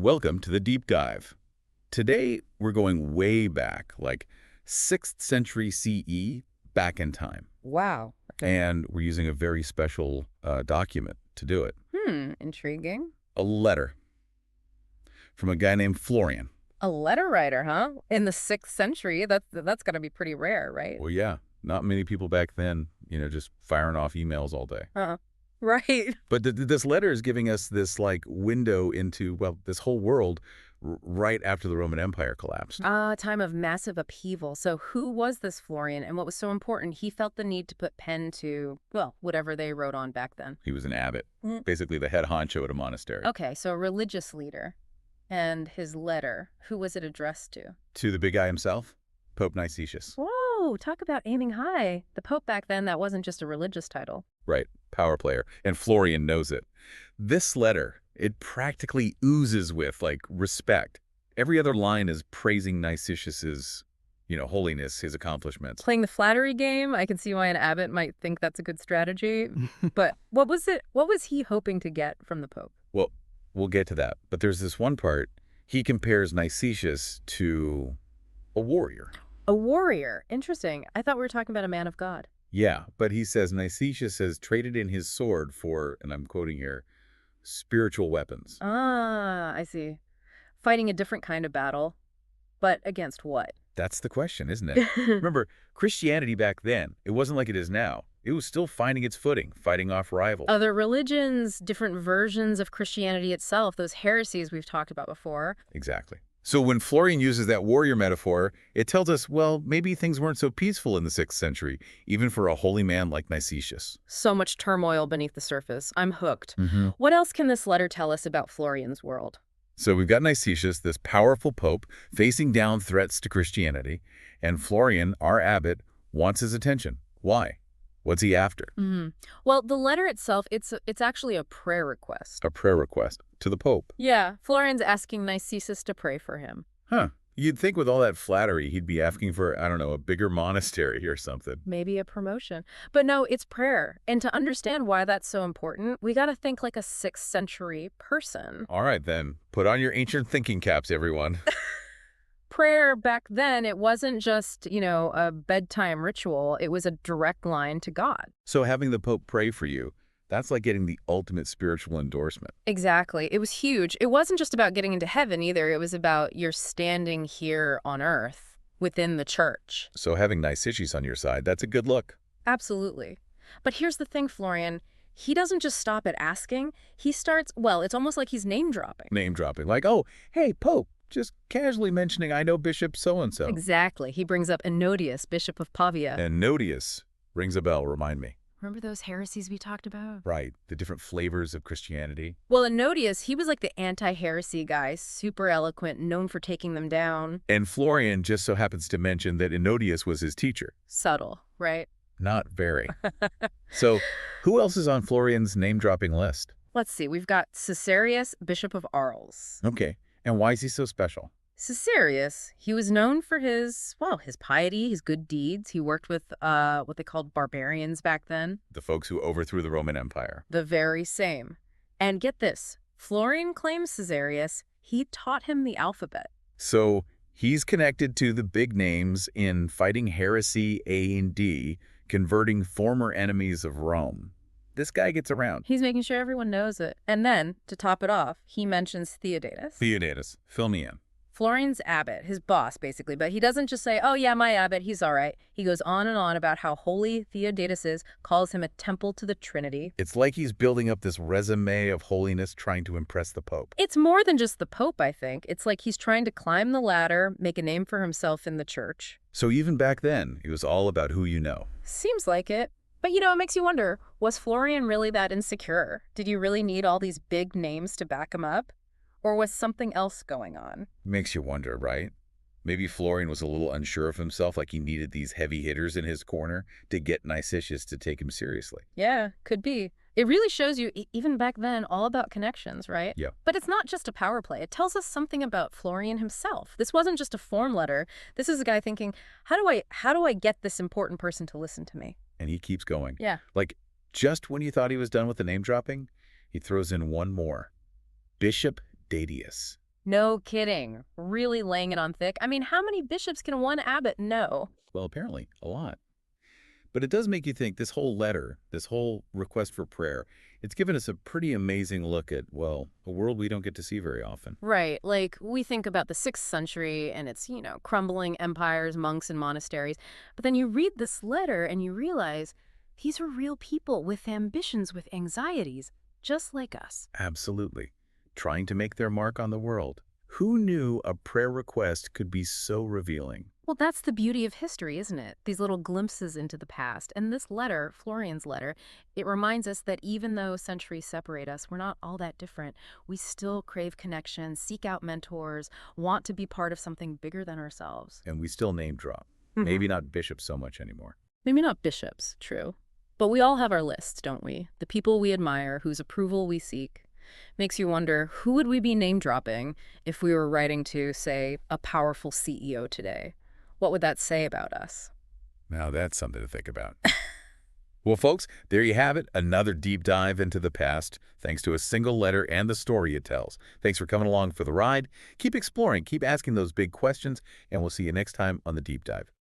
Welcome to the deep dive. Today, we're going way back, like 6th century CE, back in time. Wow. And we're using a very special document to do it. Intriguing. A letter from a guy named Florian. A letter writer, huh? In the 6th century, that's got to be pretty rare, right? Well, yeah, not many people back then, just firing off emails all day. Right. But this letter is giving us this, window into, well, this whole world right after the Roman Empire collapsed. A time of massive upheaval. So who was this Florian, and what was so important? He felt the need to put pen to, well, whatever they wrote on back then. He was an abbot, basically the head honcho at a monastery. Okay, so a religious leader. And his letter, who was it addressed to? To the big guy himself, Pope Nicetius. Whoa, talk about aiming high. The Pope back then, that wasn't just a religious title. Right, power player. And Florian knows it. This letter, it practically oozes with, respect. Every other line is praising Nicetius's, holiness, his accomplishments. Playing the flattery game, I can see why an abbot might think that's a good strategy. But what was he hoping to get from the Pope? Well, we'll get to that. But there's this one part. He compares Nicetius to a warrior. A warrior. Interesting. I thought we were talking about a man of God. Yeah, but he says Nicetius has traded in his sword for, and I'm quoting here, spiritual weapons. Ah, I see. Fighting a different kind of battle. But against what? That's the question, isn't it? Remember, Christianity back then, it wasn't like it is now. It was still finding its footing, fighting off rivals. Other religions, different versions of Christianity itself, those heresies we've talked about before. Exactly. So when Florian uses that warrior metaphor, it tells us, well, maybe things weren't so peaceful in the 6th century, even for a holy man like Nicetius. So much turmoil beneath the surface. I'm hooked. What else can this letter tell us about Florian's world? So we've got Nicetius, this powerful pope, facing down threats to Christianity, and Florian, our abbot, wants his attention. Why? What's he after? Well, the letter itself, it's actually a prayer request. A prayer request to the Pope. Yeah, Florian's asking Nicetius to pray for him. Huh. You'd think with all that flattery, he'd be asking for, I don't know, a bigger monastery or something. Maybe a promotion. But no, it's prayer. And to understand why that's so important, we got to think like a 6th century person. All right, then. Put on your ancient thinking caps, everyone. Prayer back then, it wasn't just, a bedtime ritual. It was a direct line to God. So having the Pope pray for you, that's like getting the ultimate spiritual endorsement. Exactly. It was huge. It wasn't just about getting into heaven either. It was about your standing here on earth within the church. So having Nicetius on your side, that's a good look. Absolutely. But here's the thing, Florian. He doesn't just stop at asking. He starts, well, it's almost like he's name-dropping. Name-dropping. Like, oh, hey, Pope. Just casually mentioning, I know Bishop so-and-so. Exactly. He brings up Nicetius, Bishop of Pavia. And Nicetius rings a bell, remind me. Remember those heresies we talked about? Right, the different flavors of Christianity. Well, Nicetius, he was like the anti-heresy guy, super eloquent, known for taking them down. And Florian just so happens to mention that Nicetius was his teacher. Subtle, right? Not very. So, who else is on Florian's name-dropping list? Let's see. We've got Caesarius, Bishop of Arles. Okay. And why is he so special? Caesarius, he was known for his piety, his good deeds. He worked with what they called barbarians back then. The folks who overthrew the Roman Empire. The very same. And get this, Florian claims Caesarius, he taught him the alphabet. So he's connected to the big names in fighting heresy A and D, converting former enemies of Rome. This guy gets around. He's making sure everyone knows it. And then, to top it off, he mentions Theodatus. Theodatus. Fill me in. Florian's abbot, his boss, basically. But he doesn't just say, oh, yeah, my abbot, he's all right. He goes on and on about how holy Theodatus is, calls him a temple to the Trinity. It's like he's building up this resume of holiness trying to impress the Pope. It's more than just the Pope, I think. It's like he's trying to climb the ladder, make a name for himself in the church. So even back then, it was all about who you know. Seems like it. But, it makes you wonder, was Florian really that insecure? Did you really need all these big names to back him up? Or was something else going on? Makes you wonder, right? Maybe Florian was a little unsure of himself, like he needed these heavy hitters in his corner to get Nicetius to take him seriously. Yeah, could be. It really shows you, even back then, all about connections, right? Yeah. But it's not just a power play. It tells us something about Florian himself. This wasn't just a form letter. This is a guy thinking, how do I get this important person to listen to me? And he keeps going. Yeah. Like, just when you thought he was done with the name dropping, he throws in one more. Bishop Dadius. No kidding. Really laying it on thick. I mean, how many bishops can one abbot know? Well, apparently, a lot. But it does make you think this whole letter, this whole request for prayer, it's given us a pretty amazing look at, well, a world we don't get to see very often. Right, like we think about the 6th century and its, crumbling empires, monks, and monasteries. But then you read this letter and you realize these are real people with ambitions, with anxieties, just like us. Absolutely. Trying to make their mark on the world. Who knew a prayer request could be so revealing? Well, that's the beauty of history, isn't it? These little glimpses into the past. And this letter, Florian's letter, it reminds us that even though centuries separate us, we're not all that different. We still crave connection, seek out mentors, want to be part of something bigger than ourselves. And we still name drop. Hmm. Maybe not bishops so much anymore. Maybe not bishops, true. But we all have our lists, don't we? The people we admire, whose approval we seek. Makes you wonder, who would we be name dropping if we were writing to, say, a powerful CEO today? What would that say about us? Now that's something to think about. Well, folks, there you have it, another deep dive into the past, thanks to a single letter and the story it tells. Thanks for coming along for the ride. Keep exploring, keep asking those big questions, and we'll see you next time on the Deep Dive.